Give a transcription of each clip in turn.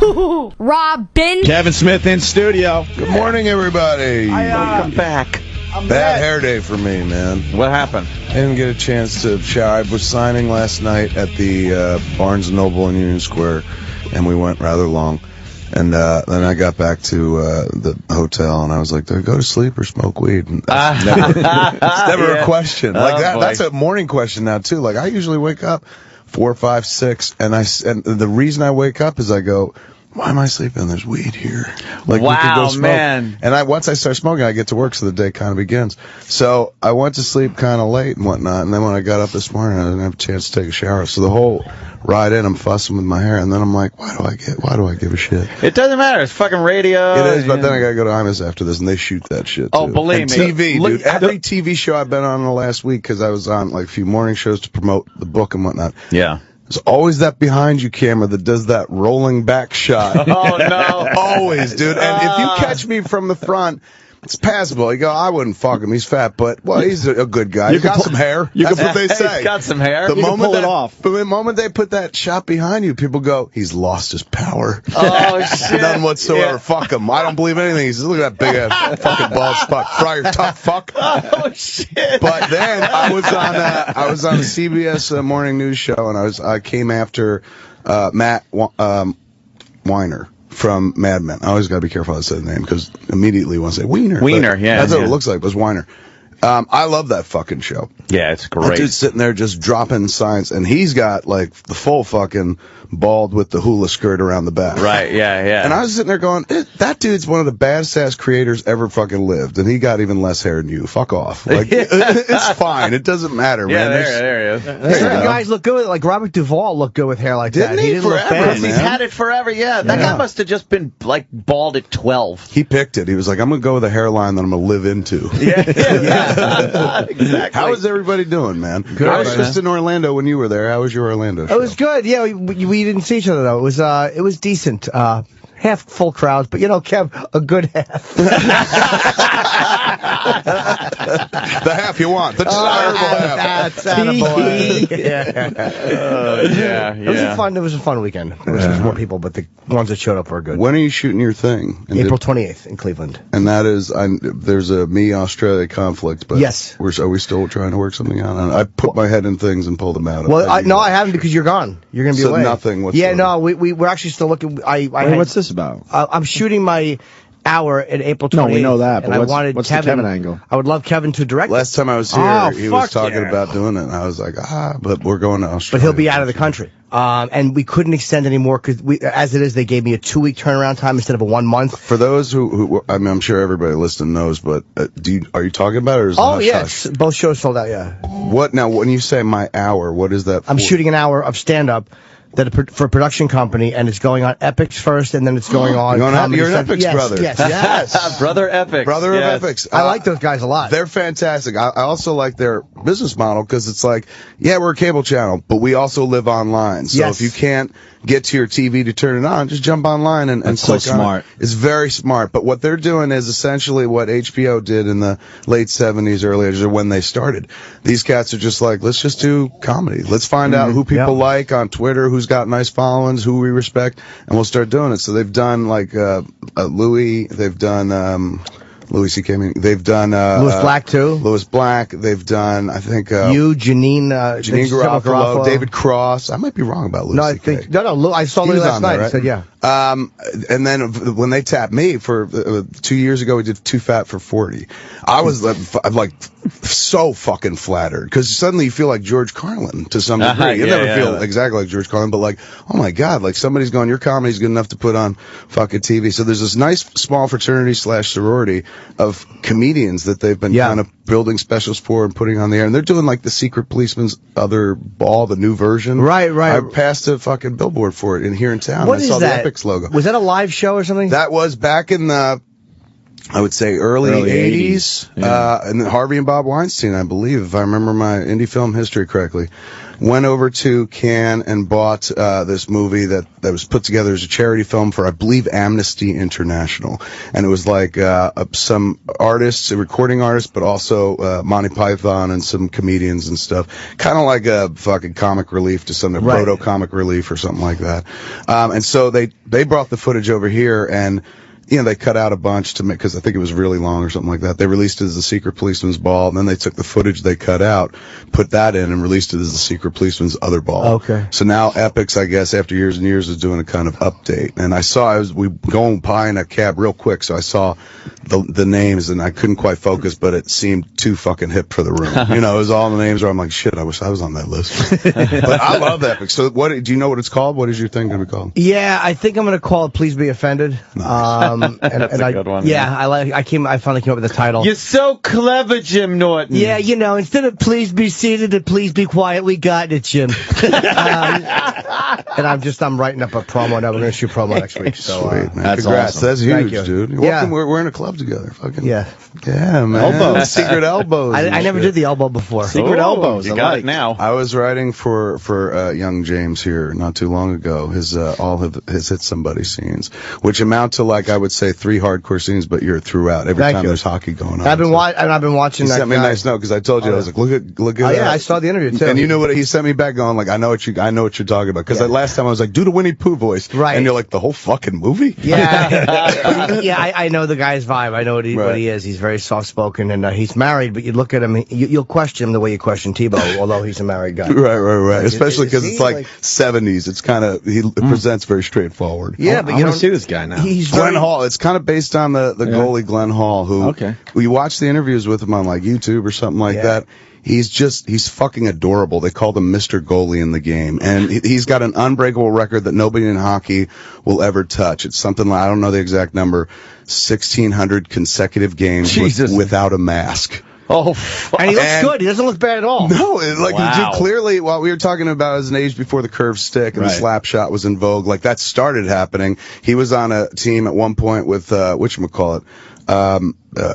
HooHooHooRobin. Kevin Smith in studio. Good morning, everybody. Welcome back. Bad hair day for me, man. What happened? I didn't get a chance to shower. I was signing last night at the Barnes & Noble in Union Square, and we went rather long. And then I got back to the hotel, and I was like, do I go to sleep or smoke weed? And that's it's never a question. Like that's a morning question now, too. Like, I usually wake up 4, 5, 6, and the reason I wake up is I go, why am I sleeping? There's weed here. Like, we could go smoke. Man. And once I start smoking, I get to work, so the day kind of begins. So I went to sleep kind of late and whatnot, and then when I got up this morning, I didn't have a chance to take a shower. So the whole ride in, I'm fussing with my hair, and then I'm like, why do I give a shit? It doesn't matter. It's fucking radio. It is, but then I gotta go to Imus after this, and they shoot that shit, too. Oh, believe me. TV, dude. Every TV show I've been on in the last week, because I was on like a few morning shows to promote the book and whatnot. Yeah. There's always that behind you camera that does that rolling back shot. Oh, no. Always, dude. And if you catch me from the front, it's passable. You go, I wouldn't fuck him. He's fat, but, well, he's a good guy. He's got some hair. That's what they say. He's got some hair. The moment they put that shot behind you, people go, he's lost his power. Oh, shit. None whatsoever. Yeah. Fuck him. I don't believe anything. He says, look at that big ass fucking bald spot. Fryer tough fuck. Oh, shit. But then I was on a CBS morning news show, and I came after Matt Weiner from Mad Men. I always got to be careful how I say the name, because immediately you want to say Wiener. Wiener, yeah. That's what it looks like, but it's Weiner. I love that fucking show. Yeah, it's great. That dude's sitting there just dropping science, and he's got, like, the full fucking bald with the hula skirt around the back. Right, yeah. And I was sitting there going, that dude's one of the baddest ass creators ever fucking lived, and he got even less hair than you. Fuck off. Like, it's fine. It doesn't matter, man. There he is. Certain guys look good. Like Robert Duvall looked good with hair like that. He didn't look bad. He's had it forever, yeah. That guy must have just been, like, bald at 12. He picked it. He was like, I'm going to go with a hairline that I'm going to live into. Yeah. Exactly. How is everybody doing, man? Good. I was just in Orlando when you were there. How was your Orlando show? It was good. Yeah, we didn't see each other though. It was decent. Half full crowds, but you know, Kev, a good half. The half you want. The desirable half. That's attaboy. Yeah. It was a fun weekend. There was more people, but the ones that showed up were good. When are you shooting your thing? April 28th in Cleveland. And that is, there's a me-Australia conflict, but yes. Are we still trying to work something out? I put my head in things and pulled them out. Well, I haven't, because you're gone. You're going to be away. Nothing whatsoever. Yeah, no, we're actually still looking. What's this about? I'm shooting my hour at April 28th. No, we know that, but and what's the Kevin angle? I would love Kevin to direct. Last time I was here, he was talking about doing it, and I was like, but we're going to Australia. But he'll be out of the country. And we couldn't extend anymore, because as it is, they gave me a 2-week turnaround time instead of a 1 month. For those who I mean, I'm sure everybody listening knows, but are you talking about it, or is it hush, yes. hush? Both shows sold out, yeah. What, now, when you say my hour, what is that for? I'm shooting an hour of stand-up for a production company, and it's going on Epix first, and then it's going on. You're an Epix brother. Yes. Brother Epix. Brother of Epix. I like those guys a lot. They're fantastic. I also like their business model, because it's like, yeah, we're a cable channel, but we also live online. So if you can't get to your TV to turn it on, just jump online and click so smart. on it. It's very smart. But what they're doing is essentially what HBO did in the late 70s, early 80s, or when they started. These cats are just like, let's just do comedy. Let's find out who people like on Twitter, who's got nice followings, who we respect, and we'll start doing it. So they've done like Louis, they've done Louis C.K. They've done Louis Black too. Louis Black. They've done, I think, Janine Garofalo, David Cross. I might be wrong about Louis C.K. I saw Louis last night. Right? I said yeah. And then when they tapped me for 2 years ago, we did Too Fat for 40. I was like so fucking flattered, because suddenly you feel like George Carlin to some degree. You never feel exactly like George Carlin, but like, oh my God, like somebody's going, your comedy's good enough to put on fucking TV. So there's this nice small fraternity / sorority of comedians that they've been kind of building specials for and putting on the air. And they're doing like the Secret Policeman's other ball, the new version. Right. I passed a fucking billboard for it here in town. What I is saw that? The Epix logo. Was that a live show or something? That was back in the, I would say, early 80s. And Harvey and Bob Weinstein, I believe, if I remember my indie film history correctly. went over to Cannes and bought this movie that was put together as a charity film for, I believe, Amnesty International. And it was like some artists, recording artists, but also Monty Python and some comedians and stuff. Kind of like a fucking comic relief to some proto-comic relief or something like that. And so they brought the footage over here, and they cut out a bunch to make, because I think it was really long or something like that. They released it as The Secret Policeman's Ball, and then they took the footage they cut out, put that in, and released it as The Secret Policeman's Other Ball. Okay. So now Epix, I guess, after years and years, is doing a kind of update. And we going by in a cab real quick, so I saw the names, and I couldn't quite focus, but it seemed too fucking hip for the room. It was all the names where I'm like, shit, I wish I was on that list. But I love Epix. So do you know what it's called? What is your thing going to be called? Yeah, I think I'm going to call it Please Be Offended. Nice. That's a good one. Yeah, I finally came up with the title. You're so clever, Jim Norton. Yeah, instead of please be seated and please be quiet, we got it, Jim. And I'm writing up a promo now. We're going to shoot promo next week. So, sweet, man. That's Congrats. awesome. That's huge, you. dude. You're welcome. We're in a club together. Fucking yeah, man. Elbows. Secret elbows. I never did the elbow before. Secret elbows. You I got like. it now. I was writing for young James here not too long ago. His Hit Somebody scenes, which amount to, like, I would say 3 hardcore scenes, but you're throughout every Thank time you. there's hockey going on. I've been watching He that sent me a guy. nice note because I told you I was like, look at. Oh yeah, I saw the interview too. And you know what he sent me back going, like, I know what you're talking about, because last time I was like, do the Winnie Pooh voice, right? And you're like, the whole fucking movie. Yeah, yeah. I know the guy's vibe. I know what he is. He's very soft spoken, and he's married. But you look at him, you'll question him the way you question Tebow, although he's a married guy. Right. Especially because it's like 70s. It's kind of he presents very straightforward. Yeah, but I want to see this guy now. He's Glenn Hall. It's kind of based on the goalie Glenn Hall, who we watch the interviews with him on like YouTube or something like that. He's fucking adorable. They called him Mr. Goalie in the game. And he's got an unbreakable record that nobody in hockey will ever touch. It's something like, I don't know the exact number, 1,600 consecutive games without a mask. Oh, fuck. And he looks good. He doesn't look bad at all. No, he clearly, what we were talking about as an age before the curved stick and the slap shot was in vogue, like that started happening. He was on a team at one point with, whatchamacallit,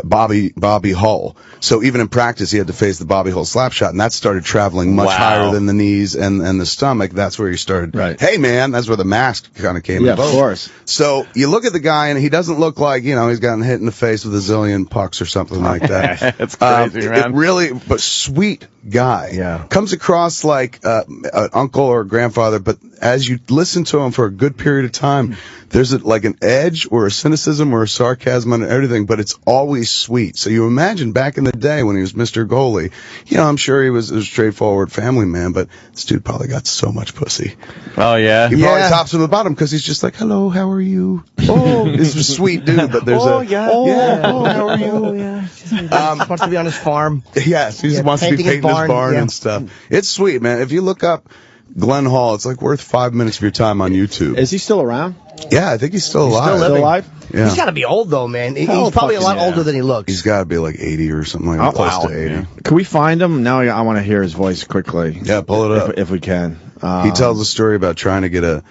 Bobby Hull. So even in practice, he had to face the Bobby Hull slap shot, and that started traveling much higher than the knees and the stomach. That's where he started. Right. Hey, man, that's where the mask kind of came in. Yeah, of course. So you look at the guy, and he doesn't look like, he's gotten hit in the face with a zillion pucks or something like that. That's crazy, man. But sweet guy. Yeah. Comes across like an uncle or a grandfather, but as you listen to him for a good period of time, there's like an edge or a cynicism or a sarcasm on everything, but it's always sweet. So you imagine back in the day when he was Mr. Goalie, I'm sure he was a straightforward family man, but this dude probably got so much pussy. Oh, yeah? He probably tops from the bottom because he's just like, hello, how are you? Oh, he's a sweet dude, but there's how are you? Oh, yeah. He just wants to be on his farm. Yes, he just wants to be painting his barn and stuff. It's sweet, man. If you look up Glenn Hall, it's like worth 5 minutes of your time on YouTube. Is he still around? Yeah, I think he's still alive. Still alive? Yeah. He's got to be old though, man. He's probably a lot older than he looks. He's got to be like 80 or something like that. Close to 80. Yeah. Can we find him? Now I want to hear his voice quickly. Yeah, pull it up. If we can. He tells a story about trying to get a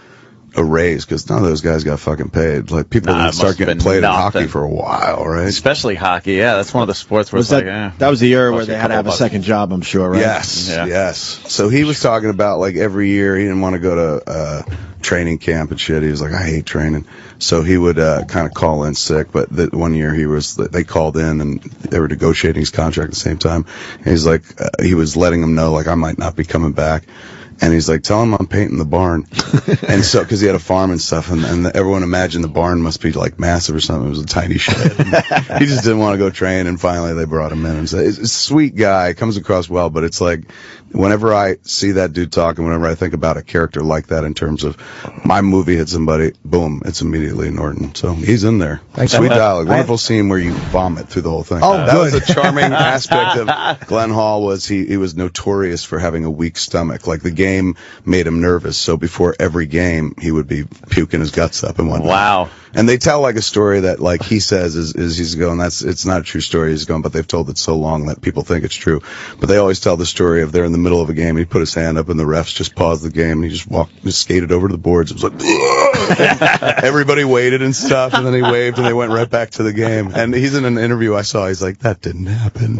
raise because none of those guys got fucking paid. Like people didn't start getting played in hockey for a while, right? Especially hockey. Yeah, that's one of the sports where that was the year where they had to have a second job, I'm sure, right? Yes. So he was talking about like every year he didn't want to go to training camp and shit. He was like, I hate training. So he would kind of call in sick. But one year they called in and they were negotiating his contract at the same time. And he's like, he was letting them know like I might not be coming back. And he's like, tell him I'm painting the barn. And so, because he had a farm and stuff, and everyone imagined the barn must be like massive or something. It was a tiny shed. He just didn't want to go train, and finally they brought him in. And so, it's a sweet guy, comes across well, but it's like, whenever I see that dude talking, whenever I think about a character like that in terms of my movie hit somebody, boom, it's immediately Norton. So he's in there. Sweet dialogue. Wonderful scene where you vomit through the whole thing. Oh, that was a charming aspect of Glenn Hall was he was notorious for having a weak stomach. Like the game made him nervous, so before every game he would be puking his guts up and whatnot. Wow. And they tell like a story that like he says is he's going, it's not a true story, he's going, but they've told it so long that people think it's true. But they always tell the story of they're in the middle of a game, and he put his hand up, and the refs just paused the game, and he just skated over to the boards. It was like, everybody waited and stuff, and then he waved, and they went right back to the game. And he's in an interview I saw. He's like, that didn't happen.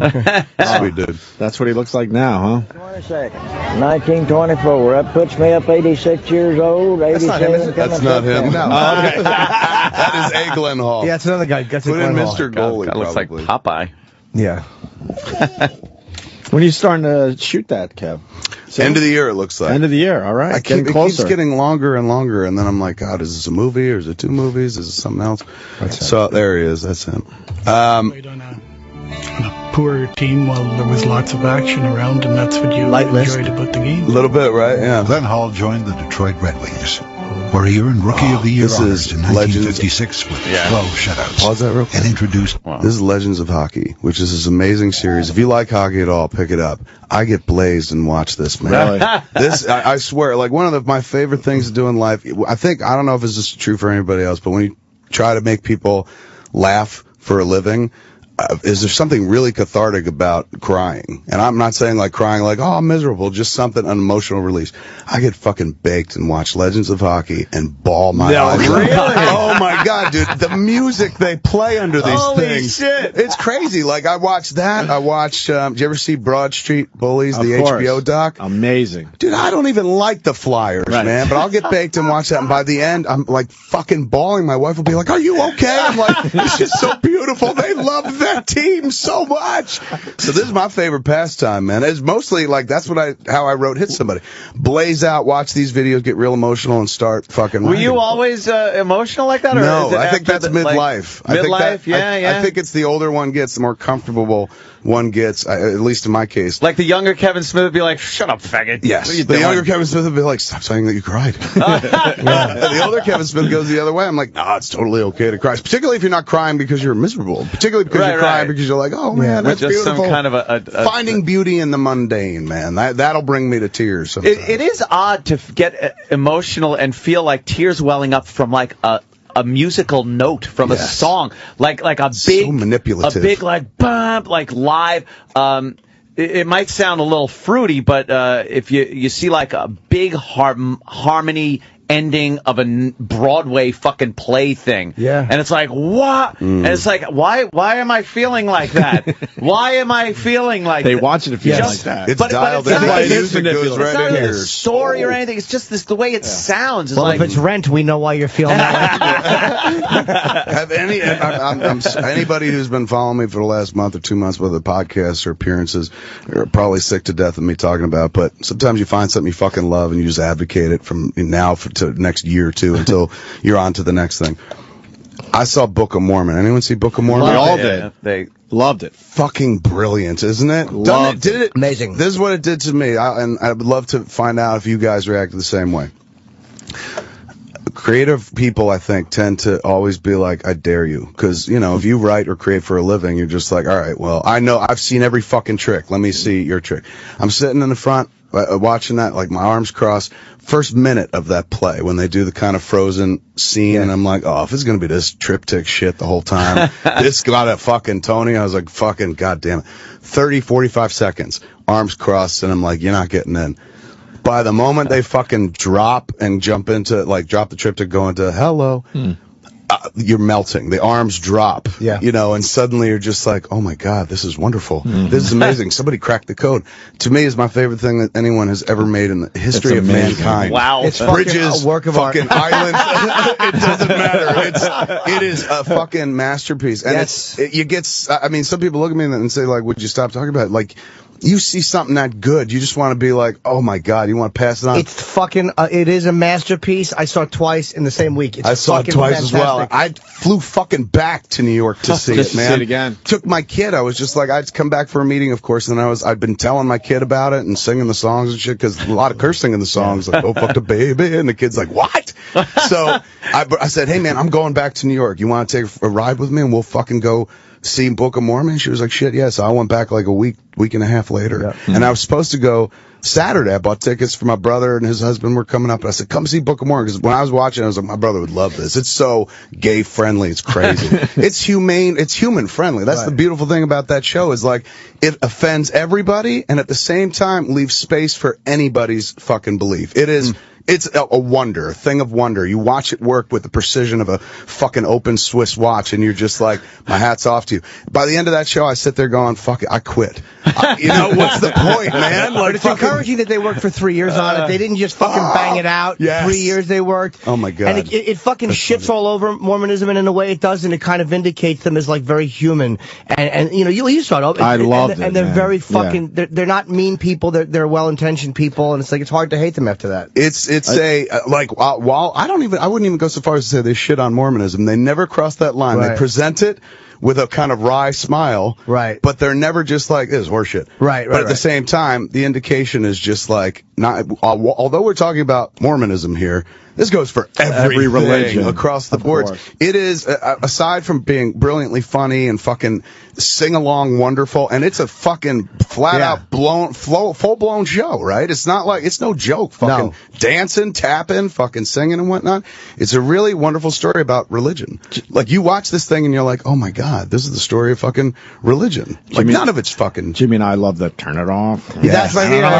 Sweet dude. That's what he looks like now, huh? 22nd, 1924. That puts me up 86 years old. 87. That's not him. No. Okay. That is A. Glenn Hall. Yeah, it's another guy. That's Put in Glenn Hall. Mr. Goalie, That looks like probably. Popeye. Yeah. When are you starting to shoot that, Kev? End of the year, it looks like. End of the year, all right. It keeps getting longer and longer, and then I'm like, God, is this a movie, or is it 2 movies? Is it something else? So there he is. That's him. Played on a poor team while there was lots of action around, and that's what you enjoyed about the game. A little bit, right? Yeah. Glenn Hall joined the Detroit Red Wings, where he earned Rookie of the Year honors in 1956 with 12 shutouts. Pause that real quick. And introduced. This is Legends of Hockey, which is this amazing series. If you like hockey at all, pick it up. I get blazed and watch this, man. Really? This, I swear, like one of my favorite things to do in life. I don't know if this is true for anybody else, but when you try to make people laugh for a living, is there something really cathartic about crying? And I'm not saying like crying like, oh, I'm miserable, just something, an emotional release. I get fucking baked and watch Legends of Hockey and bawl my eyes out. Really? Oh my God, dude. The music they play under these Holy things. shit. It's crazy. Like I watched that. I watched, did you ever see Broad Street Bullies, the HBO doc? Amazing. Dude, I don't even like the Flyers, man, but I'll get baked and watch that, and by the end, I'm like fucking bawling. My wife will be like, are you okay? I'm like, it's just so beautiful. They love that team so much. So this is my favorite pastime, man. It's mostly like, that's how I wrote Hit Somebody. Blaze out, watch these videos, get real emotional, and start fucking Were writing. you always emotional like that? Or No, is it I think after that's midlife. Midlife, I think it's the older one gets, the more comfortable one gets, at least in my case. Like the younger Kevin Smith would be like, shut up, faggot. Yes. What are you The doing? younger Kevin Smith would be like, stop saying that you cried. The older Kevin Smith goes the other way. I'm like, no, it's totally okay to cry. Particularly if you're not crying because you're miserable. Particularly because you're crying because you're like, oh, man, that's just beautiful. some kind of a Finding beauty in the mundane, man. That'll bring me to tears sometimes. It is odd to get emotional and feel like tears welling up from like a musical note from a song, like a big, so manipulative, a big like bump, like live. It might sound a little fruity, but if you see like a big harmony ending of a Broadway fucking play thing, and it's like what? And it's like why am I feeling like that? Why am I feeling like they that? watch it if you like that. It's dialed in. It's not, Music goes right in not here. a story or anything. It's just the way it sounds. It's Well, like, if it's Rent, we know why you're feeling that way. Have anybody who's been following me for the last month or 2 months, whether podcasts or appearances, are probably sick to death of me talking about. But sometimes you find something you fucking love and you just advocate it from now to next year or two until you're on to the next thing. I saw Book of Mormon. Anyone see Book of Mormon? We all did. They loved it. Fucking brilliant, isn't it? Loved Did it? Amazing. This is what it did to me, and I would love to find out if you guys reacted the same way. Creative people, I think, tend to always be like, I dare you. Because, if you write or create for a living, you're just like, all right, well, I know I've seen every fucking trick. Let me see your trick. I'm sitting in the front watching that, like my arms crossed. First minute of that play, when they do the kind of Frozen scene, and I'm like, oh, if it's going to be this triptych shit the whole time, this got a fucking Tony. I was like, fucking goddamn it. 30, 45 seconds, arms crossed, and I'm like, you're not getting in. By the moment they fucking drop and jump into, like, drop the triptych, go into hello, you're melting. The arms drop, and suddenly you're just like, oh my God, this is wonderful. This is amazing. Somebody cracked the code. To me, is my favorite thing that anyone has ever made in the history of mankind. Wow. It's Bridges, a work of fucking art. islands. It doesn't matter. It is a fucking masterpiece. And some people look at me and say, like, would you stop talking about it? Like, you see something that good, you just want to be like, oh my God, you want to pass it on? It's fucking, it is a masterpiece. I saw it twice in the same week. It's I saw it twice fantastic. as well. I flew fucking back to New York to see Just it, to man. see it again. Took my kid. I was just like, I'd come back for a meeting, of course, and I'd been telling my kid about it and singing the songs and shit, because a lot of cursing in the songs, like, oh, fuck the baby, and the kid's like, what? So I said, hey man, I'm going back to New York. You want to take a ride with me, and we'll fucking go see Book of Mormon? She was like, shit, yeah. So I went back like a week and a half later. And I was supposed to go Saturday. I bought tickets for my brother and his husband were coming up. And I said, come see Book of Mormon. Because when I was watching, I was like, my brother would love this. It's so gay friendly. It's crazy. It's humane. It's human friendly. That's the beautiful thing about that show is like, it offends everybody and at the same time leaves space for anybody's fucking belief. It is. It's a wonder, a thing of wonder. You watch it work with the precision of a fucking open Swiss watch, and you're just like, my hat's off to you. By the end of that show, I sit there going, fuck it, I quit. You know, what's the point, man? Like, but it's encouraging that they worked for 3 years on it. They didn't just fucking bang it out. 3 years they worked. Oh, my God. And it fucking shits all over Mormonism, and in a way it does, and it kind of vindicates them as, like, very human. And you know, you saw it. I loved it, and they're very fucking, they're not mean people. They're well-intentioned people, and it's like, it's hard to hate them after that. It's while I wouldn't even go so far as to say they shit on Mormonism. They never cross that line. They present it with a kind of wry smile. But they're never just like, this is horseshit. But at the same time, the indication is just like, not, although we're talking about Mormonism here, this goes for every religion across the board. It is, aside from being brilliantly funny and fucking sing-along wonderful, and it's a fucking flat-out full-blown show, right? It's not like, it's no joke. Fucking dancing, tapping, fucking singing and whatnot. It's a really wonderful story about religion. Like, you watch this thing and you're like, oh my God, this is the story of fucking religion. Like, none of it's fucking... Jimmy and I love the turn it off. That's right here. Turn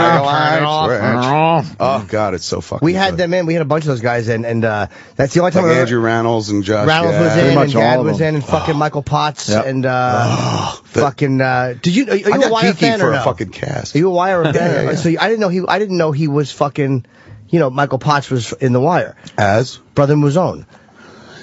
it off. Oh God, it's so fucking We had them in. We had a bunch of those guys in, and that's the only time like Andrew Reynolds and Josh. Reynolds was in, and Gad was in, and fucking Michael Potts, and fucking. Did you? Are you a Wire fan or no? A fucking cast. Are you a Wire fan? So I didn't know he was fucking. You know, Michael Potts was in The Wire as Brother Muzone.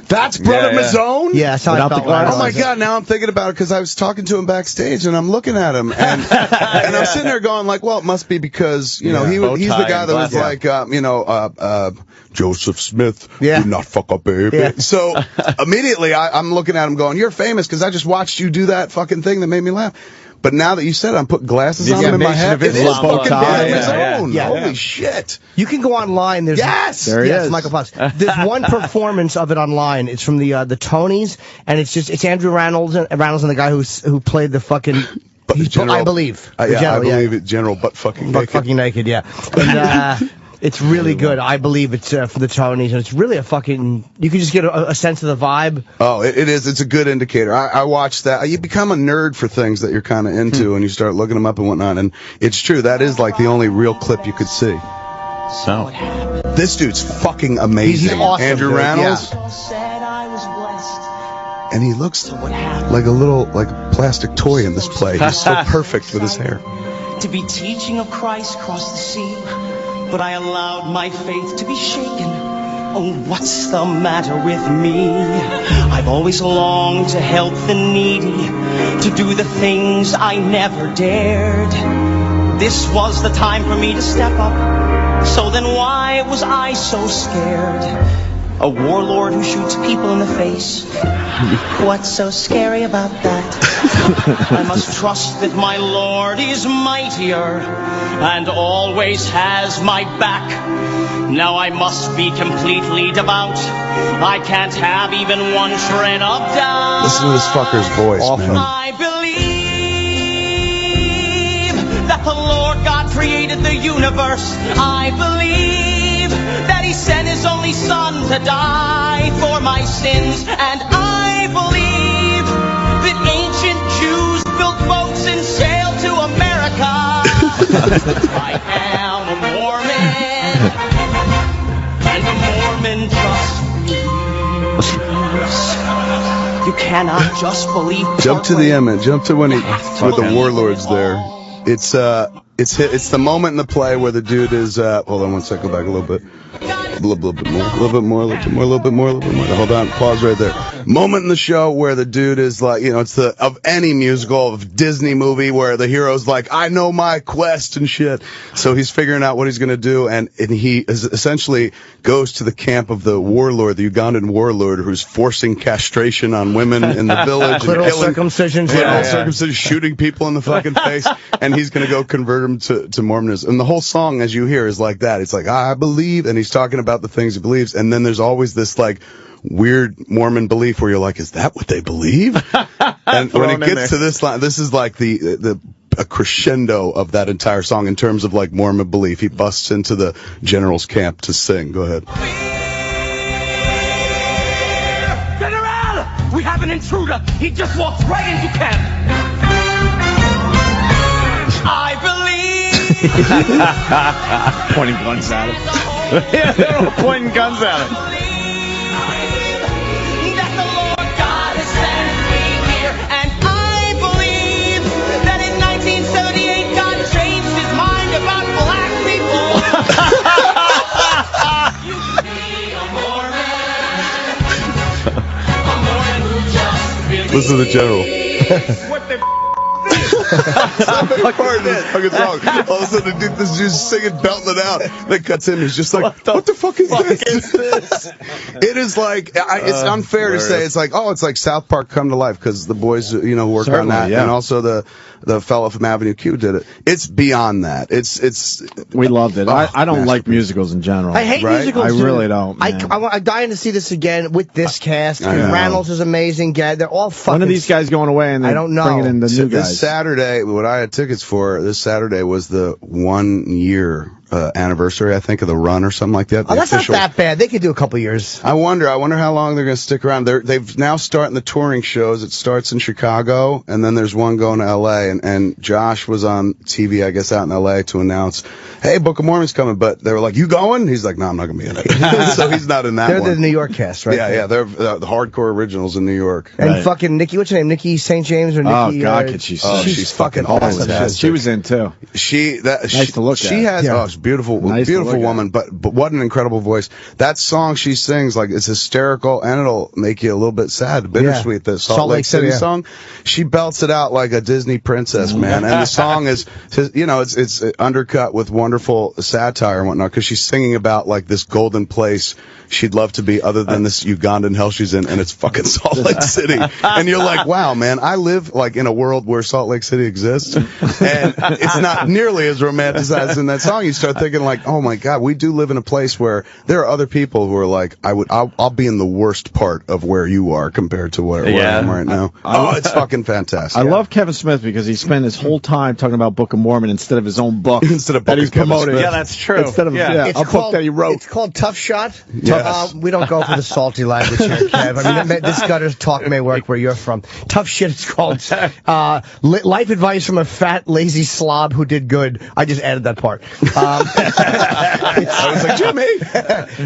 That's Brother Muzone? Yeah, that's how I felt. Oh my God, now I'm thinking about it because I was talking to him backstage and I'm looking at him and and I'm sitting there going like, well, it must be because, you know, he's the guy that was like, you know, Joseph Smith, do not fuck up, baby. So immediately I'm looking at him going, you're famous because I just watched you do that fucking thing that made me laugh. But now that you said it, I'm putting glasses on him in my head. It is fucking Muzone. Holy shit. You can go online. There's there he is. Michael Potts. There's one performance of it online. It's from the Tonys, and it's Andrew Reynolds and the guy who played the fucking... I believe. I believe it. General butt fucking naked. Butt fucking naked, yeah. And, it's really good. I believe it's for the Tonys, and it's really a fucking... You can just get a sense of the vibe. Oh, it is. It's a good indicator. I watched that. You become a nerd for things that you're kind of into, and you start looking them up and whatnot, and it's true. That is like the only real clip you could see. So, this dude's fucking amazing. He's awesome, Andrew Reynolds. And he looks like a little, like a plastic toy in this play. He's so perfect with his hair. To be teaching of Christ across the sea, but I allowed my faith to be shaken. Oh, what's the matter with me? I've always longed to help the needy, to do the things I never dared. This was the time for me to step up, so then why was I so scared? A warlord who shoots people in the face. What's so scary about that? I must trust that my Lord is mightier and always has my back. Now I must be completely devout. I can't have even one shred of doubt. Listen to this fucker's voice, man. I believe that the Lord God created the universe. I believe that He sent His only Son to die for my sins. And I believe that ancient Jews built boats and sailed to America. I am a Mormon, and a Mormon just believes. You cannot just believe. Jump to the end, jump to when he with the warlords there. It's the moment in the play where the dude is hold on one second, go back a little bit. A little bit more. Hold on, pause right there. Moment in the show where the dude is like, you know, it's of any musical, of Disney movie where the hero's like, I know my quest and shit. So he's figuring out what he's gonna do, and he is essentially goes to the camp of the warlord, the Ugandan warlord, who's forcing castration on women in the village. Little circumcisions. Circumcision, shooting people in the fucking face, and he's gonna go convert them to Mormonism. And the whole song, as you hear, is like that. It's like, I believe, and he's talking about the things he believes, and then there's always this like weird Mormon belief where you're like, is that what they believe? And when it gets to this line, this is like a crescendo of that entire song in terms of like Mormon belief. He busts into the general's camp to sing. Go ahead. General, we have an intruder. He just walked right into camp. I believe. Pointing guns at him. Yeah, they're all pointing guns at him. That the Lord God has sent me here, and I believe that in 1978 God changed his mind about black people. You can be a Mormon who just believes. Listen to the general. What the Part of this fucking song. All of a sudden, this dude's singing, belting it out. Then cuts in, he's just like, what the fuck is this? It is like, it's unfair to say, it's like South Park come to life, because the boys, who work on that, and also the fellow from Avenue Q did it. It's beyond that. We loved it. I don't like musicals in general. I hate musicals. I really don't. I'm dying to see this again with this cast. Reynolds is amazing. They're all fucking. When are these guys going away and I don't know. bringing in the new guys? This Saturday, what I had tickets for, this Saturday was the 1 year anniversary, I think, of the run or something like that. That's not that bad. They could do a couple years. I wonder how long they're going to stick around. They've now starting the touring shows. It starts in Chicago, and then there's one going to L.A., and Josh was on TV, I guess, out in L.A. to announce, hey, Book of Mormon's coming, but they were like, you going? He's like, no, I'm not going to be in it. So he's not in that They're one. the New York cast, right? Yeah, they're the hardcore originals in New York. And fucking Nikki, what's her name? Nikki St. James or Nikki? Oh, God, can she sing? She's fucking awesome. She was in, too. Nice to look at. She has, she's beautiful, beautiful woman, but what an incredible voice. That song she sings, like, it's hysterical, and it'll make you a little bit sad, bittersweet, the Salt Lake City song. She belts it out like a Disney princess, man. And the song is, it's undercut with wonderful satire and whatnot, because she's singing about, like, this golden place she'd love to be other than this Ugandan hell she's in, and it's fucking Salt Lake City. And you're like, wow, man, I live, like, in a world where Salt Lake City exists, and it's not nearly as romanticized in that song. You start thinking, like, oh my God, we do live in a place where there are other people who are like, I'll be in the worst part of where you are compared to where I am right now. It's fucking fantastic. I love Kevin Smith because he spent his whole time talking about Book of Mormon instead of his own book that he's promoting. Yeah, that's true. Instead of a book that he wrote. It's called Tough Shot. Yes. We don't go for the salty language here, Kev. I mean, this gutter's talk may work where you're from. Tough shit, it's called. Life advice from a fat, lazy slob who did good. I just added that part. I was like, Jimmy.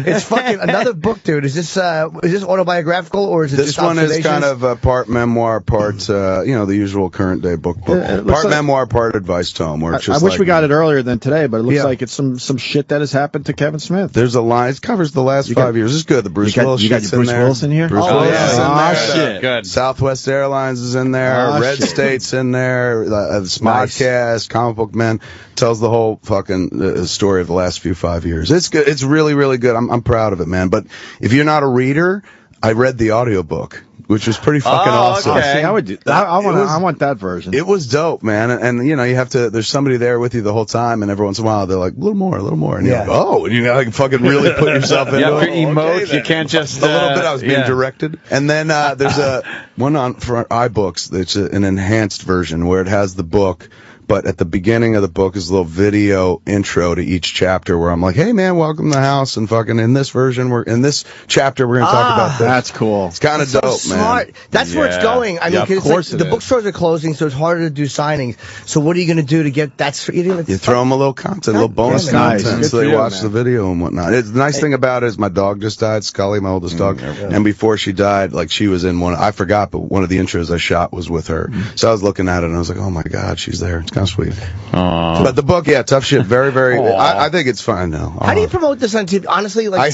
It's fucking another book, dude. Is this autobiographical or is it this just one is observations? kind of part memoir, part the usual current day book. Part like, memoir, part advice tome. Where it's just I wish we got it earlier than today, but it looks like it's some shit that has happened to Kevin Smith. There's a line. It covers the last 5 years. It's good. The Bruce Willis you got shit's Bruce in there. Willis in here? Bruce Willis is in there. Shit. Good. Southwest Airlines is in there. Red State's in there. The Smodcast, Comic Book Men tells the whole fucking story of the last 5 years. It's good. It's really, really good. I'm proud of it, man. But if you're not a reader, I read the audiobook, which was pretty fucking awesome. Okay. See, I would do that. I want that version. It was dope, man. And you have to, there's somebody there with you the whole time, and every once in a while they're like, a little more. And you're like, oh, and you gotta fucking really put yourself into it. You have to emote. You can't just, a little bit. I was being directed. And then, there's one for iBooks that's an enhanced version where it has the book, but at the beginning of the book is a little video intro to each chapter where I'm like, hey man, welcome to the house, and fucking in this version, in this chapter, we're going to talk about this. That's cool. It's kind of dope, so smart. man. That's where it's going. I mean, cause the bookstores are closing, so it's harder to do signings. So what are you going to do to get that? You throw them a little content, a little bonus content, so they watch the video and whatnot. The nice thing about it is my dog just died, Scully, my oldest dog, and before she died, like she was in I forgot, but one of the intros I shot was with her. So I was looking at it and I was like, oh my God, she's there. It's kind of sweet. But the book, tough shit. Very, very. I think it's fine now. How do you promote this on TV? Honestly, like I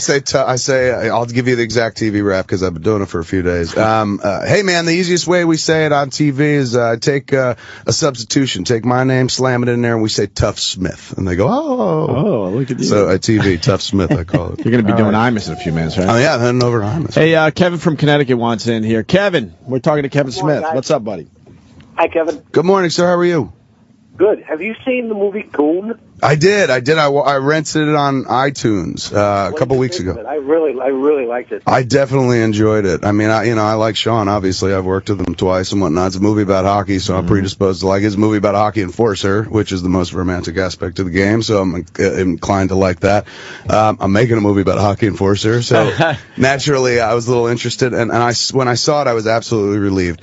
say, I'll give you the exact TV rap because I've been doing it for a few days. Hey man, the easiest way we say it on TV is take a substitution, take my name, slam it in there, and we say Tough Smith, and they go, oh, look at you. So at TV, Tough Smith, I call it. You're going to be doing Imus in a few minutes, right? Oh yeah, heading over to Imus. Hey, Kevin from Connecticut wants in here. Kevin, we're talking to Kevin Smith. What's up, buddy? Hi, Kevin. Good morning, sir. How are you? Good. Have you seen the movie Goon? I did. I rented it on iTunes a couple weeks ago. I really liked it. I definitely enjoyed it. I mean, I like Sean. Obviously, I've worked with him twice and whatnot. It's a movie about hockey, so I'm predisposed to like it. It's a movie about a hockey enforcer, which is the most romantic aspect of the game. So I'm inclined to like that. I'm making a movie about a hockey enforcer, so naturally I was a little interested. And when I saw it, I was absolutely relieved.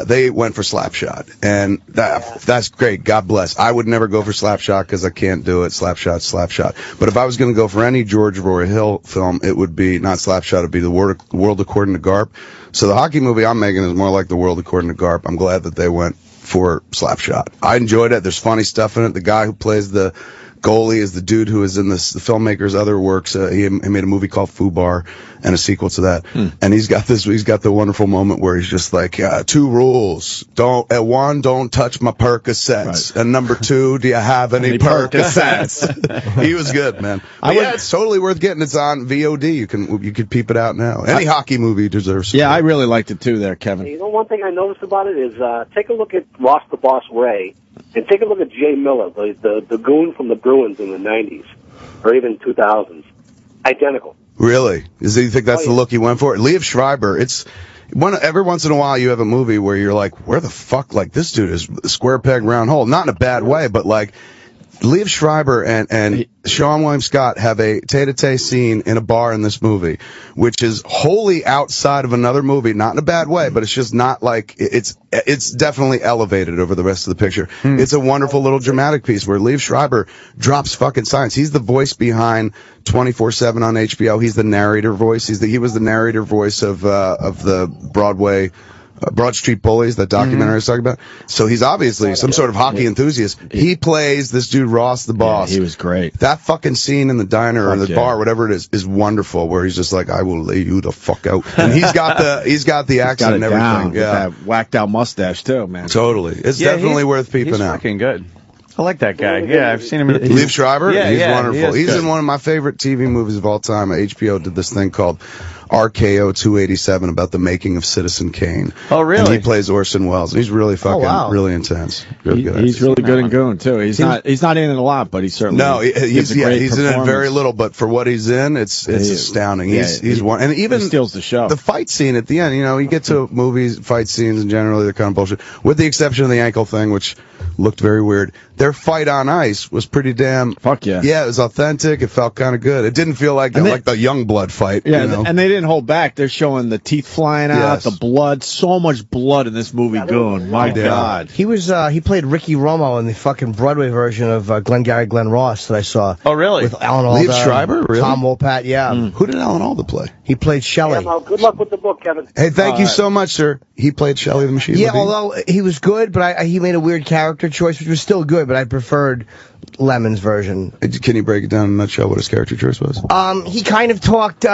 They went for Slapshot, and that's great. God bless. I would never go for Slapshot because I can't do it. Slapshot. But if I was going to go for any George Roy Hill film, it would be not Slapshot. It would be The World According to Garp. So the hockey movie I'm making is more like The World According to Garp. I'm glad that they went for Slapshot. I enjoyed it. There's funny stuff in it. The guy who plays the goalie is the dude who is in the filmmaker's other works. He made a movie called Fubar and a sequel to that. And he's got the wonderful moment where he's just like, 2 rules. One, don't touch my Percocets. Right. And number 2, do you have any Percocets? He was good, man. It's totally worth getting. It's on VOD. You could peep it out now. Any hockey movie deserves support. Yeah, I really liked it too there, Kevin. You know, one thing I noticed about it is take a look at Ross the Boss Ray. And take a look at Jay Miller, the goon from the Bruins in the 90s, or even 2000s. Identical. Really? Do you think that's the look he went for? Liev Schreiber, every once in a while you have a movie where you're like, where the fuck, like, this dude is square peg, round hole. Not in a bad way, but like, Liev Schreiber and Sean William Scott have a tete-a-tete scene in a bar in this movie, which is wholly outside of another movie, not in a bad way, but it's just not like, it's definitely elevated over the rest of the picture. It's a wonderful little dramatic piece where Liev Schreiber drops fucking science. He's the voice behind 24/7 on HBO. He's the narrator voice. He was the narrator voice of the Broadway Broad Street Bullies, that documentary I was talking about. So he's obviously some sort of hockey enthusiast. He plays this dude Ross the Boss. Yeah, he was great. That fucking scene in the diner or the bar, whatever it is wonderful. Where he's just like, "I will lay you the fuck out," and he's got the accent and everything. Down, that whacked out mustache too, man. Totally, it's definitely worth peeping out. He's fucking good. I like that guy. Yeah, I've seen him in Liev Schreiber? Yeah, he's wonderful. He's in one of my favorite TV movies of all time. HBO did this thing called RKO 287 about the making of Citizen Kane. Oh, really? And he plays Orson Welles. He's really fucking, really intense. He's really good in Goon, too. He's not in it a lot, but he's certainly he's in it very little, but for what he's in, it's astounding. He's one, and even he steals the show. The fight scene at the end, you get to movies, fight scenes, and generally they're kind of bullshit, with the exception of the ankle thing, which looked very weird. Their fight on ice was pretty damn. Fuck yeah. Yeah, it was authentic. It felt kind of good. It didn't feel like the Youngblood fight. Yeah, and they didn't hold back. They're showing the teeth flying out, the blood. So much blood in this movie, Goon. My God. He played Ricky Romo in the fucking Broadway version of Glengarry Glen Ross that I saw. Oh, really? With Alan Alda. Liev Schreiber? Really? Tom Wopat, yeah. Who did Alan Alda play? He played Shelley. Yeah, good luck with the book, Kevin. Hey, thank you so much, sir. He played Shelley the Machine. Yeah, although he was good, but he made a weird character choice, which was still good, but I preferred Lemon's version. Can you break it down in a nutshell what his character choice was? He kind of talked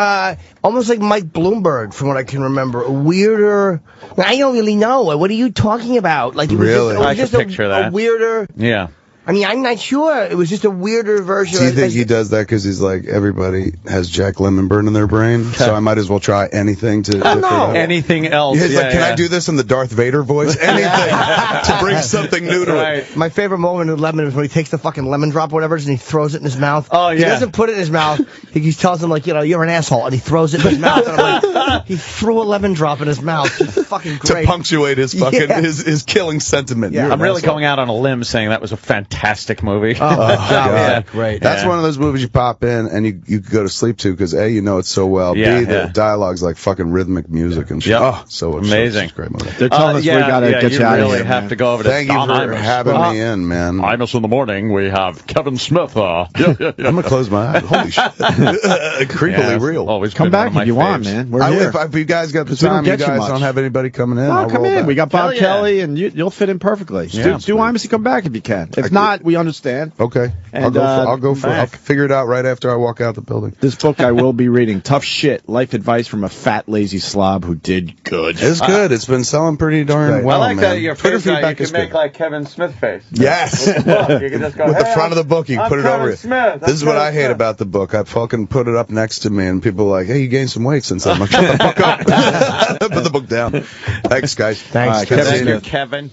almost like Mike Bloomberg, from what I can remember. A weirder. I don't really know. What are you talking about? Like, it was really? I can picture that. A weirder. Yeah. I mean, I'm not sure. It was just a weirder version. Do you think he does that because he's like, everybody has Jack Lemmon burn in their brain, so I might as well try anything to... Anything else. He's like, can I do this in the Darth Vader voice? Anything to bring something new to it. My favorite moment in Lemon is when he takes the fucking lemon drop or whatever and he throws it in his mouth. Oh, yeah. He doesn't put it in his mouth. He tells him, like, you're an asshole, and he throws it in his mouth. And I'm like, he threw a lemon drop in his mouth. It's fucking great. To punctuate his fucking, his killing sentiment. Yeah. I'm really going out on a limb saying that was a fantastic movie. Oh, God. Great. That's one of those movies you pop in and you go to sleep to because A, you know it so well. B, the dialogue's like fucking rhythmic music and shit. Yep. Oh, so amazing. It's a great movie. They're telling us we gotta get you out of here. You really have to go over to Thank you for having me in, man. Imus in the morning, we have Kevin Smith. I'm gonna close my eyes. Holy shit. Creepily real. Always come back if you want, man. We're here. If you guys got the time, you guys don't have anybody coming in. I'll come in. We got Bob Kelly, and you'll fit in perfectly. Do Imus to come back if you can. If not, we understand. Okay. I'll figure it out right after I walk out the building. This book I will be reading. Tough Shit, Life Advice from a Fat, Lazy Slob Who Did Good. It's good. It's been selling pretty darn well, I like man. that your face you can make like Kevin Smith face. Yes. You can just go, with the front of the book, you can put it over it. Smith. This is what I hate about the book. I fucking put it up next to me, and people are like, hey, you gained some weight since then. I'm like, shut the fuck up. Put the book down. Thanks, guys. Thanks, Kevin.